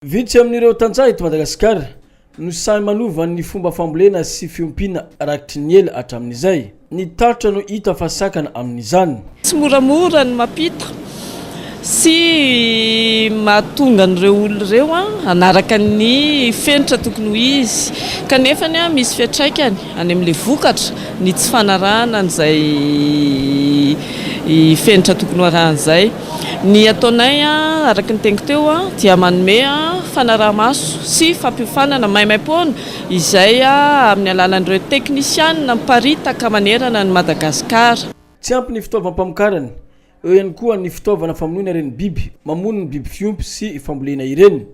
Vitsy amin'ireo tantsaha eto Madagasikara no samy manova ny fomba fambolena sy fiompiana arakitry ny ela hatramin'izay. Ny tatra no hita fa sakana amin'izany. Tsy moramora ny mampita sy mahatonga an'ireo olona ireo anaraka ny fenitra tokony ho izy kanefa misy fiantraikany any amin'ilay vokatra ny tsy fanarahana an'izay fenitra tokony ho arahan'izay. Ny ataonay araka ny teniko teo dia manome fanaraha-maso sy fampiofanana maimaimpona izay amin'ny alalan'ireo teknisianina miparitaka manerana ny Madagasikara. Tsy ampy ny fitaovam-pamokarany, eo ihany koa ny fitaovana famonoana ireny biby, mamono ny biby fiompy sy fambolena ireny.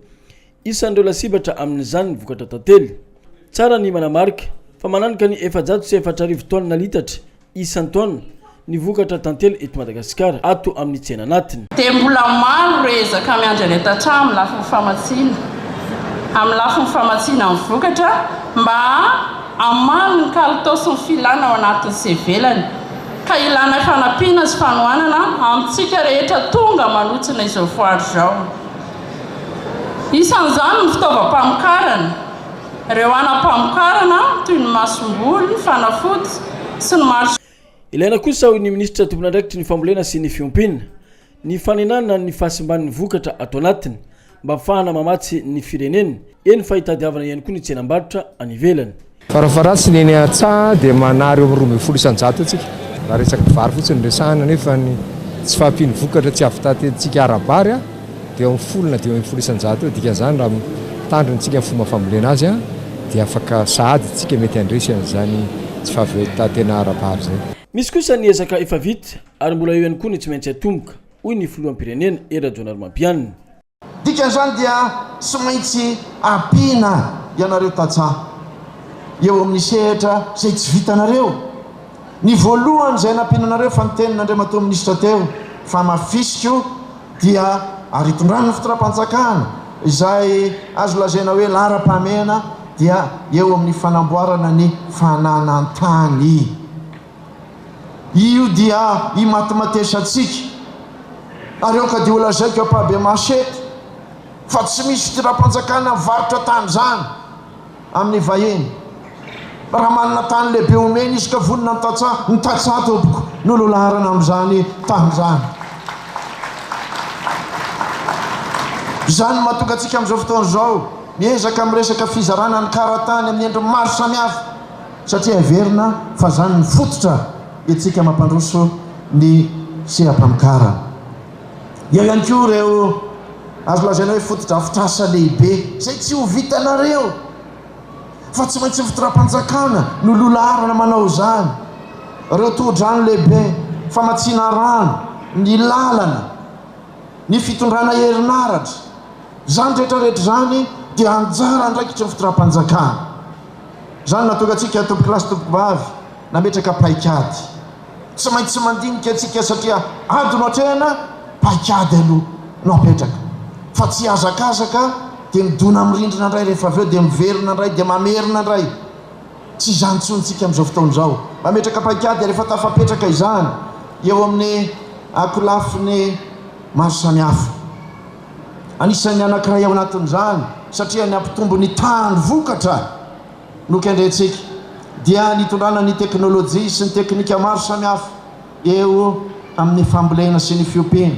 Isan'ireo lasibatra amin'izany ny vokatra tantely. Tsara ny manamarika fa mananika ny 404 taona litatra isan-taona ny vokatra tantely eto Madagasikara ato amin'ny tsena anatiny. Dia mbola maro ezaka miandry any an-tantsaha amin'ny lafiny famatsiana. Amin'ny lafiny famatsiana amin'ny vokatra mba hamano ny kalitao sy ny filana ao anatin'ny sevelany. Ka ilana fanampiana sy fanohanana amintsika rehetra tonga manotsina izao foary izao. Isan'izany ny fitaovam-pamokarana. Ireo anam-pamokarana toy ny masomboly, ny fanafody sy ny maro. Ilaina kosa hoy ny ministra tompon'andraikitry ny fambolena sy ny fiompiana ny fanenana ny fahasimban'ny vokatra ato anatiny mba ahafahana mamatsy ny firenena eny fa hitadiavana ihany koa ny tsenam-barotra any ivelany. Farafaratsy ny eny an-tsaha dia manary eo amin'ny 20 isan-jato atsika. Raha resaka vary fotsiny resahana nefa ny tsy fahampiany vokatra tsy avy-tatentsika arabary dia eo amin'ny 10 na dia eo amin'ny 20 isan-jato. Dikan'izany raha mitandrinatsika ny fomba fambolena azy dia afaka sahady tsika mety andresy an'izany tsy fahavy-tatena arabary zay. Misy kosa ny ezaka efa vita ary mbola eo ihany koa ny tsy maintsy atomboka hoy ny filoham-pirenena Fanampiana. Dikan'izany dia tsy maintsy ampiana ianareo tantsaha eo amin'ny sehatra izay tsy vitanareo. Ny voalohany izay nampianareo fa ny tenin'Andriamatoa minisitra teo fa mafisiko dia aritondrano ny fitondram-panjakana izay azo lazaina hoe lara-pamena dia eo amin'ny fanamboarana ny fananantany. Io dia imatimatesa atsika ary eo ka dia olazaiko ampabe Sept fa tsy misy fitondram-panjakana varotra tany zany amin'ny vahiny. Raha manana tany lehibe omeny izy ka vonona ny tantsaha tompoko nololarana amin'izany tany zany. Izany mahatonga antsika amin'izao fotoana izao miezaka amin'ny resaka fizarana ny karatany amin'ny endriny maro samihafa satria heverina fa zany ny fototra itsika mampandroso ny seha-pamokarana. Eo ihany koa ireo azo lazaina hoe fototra afitrasa lehibe izay tsy ho vitanareo fa tsy maintsy fitondram-panjakana no lolarana manao izany. Ireo tohodrano lehibe, famatsiana rano, ny lalana, ny fitondrana herinaratra, zany rehetrarehetra zany dia anjara andraikitry ny fitondram-panjakana. Zany natonga antsika tompoko lasy tompoko vavy nametraka paikady. Tsy maintsy mandinika antsika satria adino atrehana paikady aloha no apetraka. Fa tsy azakazaka dia midona amin'ny rindrina indray rehefa avy eo dia miverina indray dia mamerina indray. Tsy izany tsontsika amin'izao fotoana izao. Mametraka paikady rehefa tafapetraka izany eo amin'ny akolafiny maro samihafa. Anisan'ny anankiray ao anatin'izany satria ny ampitombo ny tany vokatra no kendrentsika dia nitondrana ny teknôlôjia sy ny teknika maro samihafa eo amin'ny fambolena sy ny fiompiana.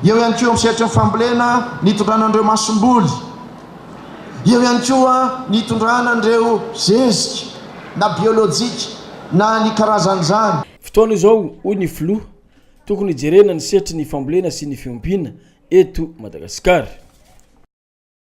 Eo ihany koa amin'ny sehatra ny fambolena nitondrana andreo masomboly. Eo ihany koa nitondrana andreo zezika na biolojika na ny karazan'izany. Fotoana izao hoy ny filoha tokony jerena ny sehatry ny fambolena sy ny fiompiana eto Madagasikara.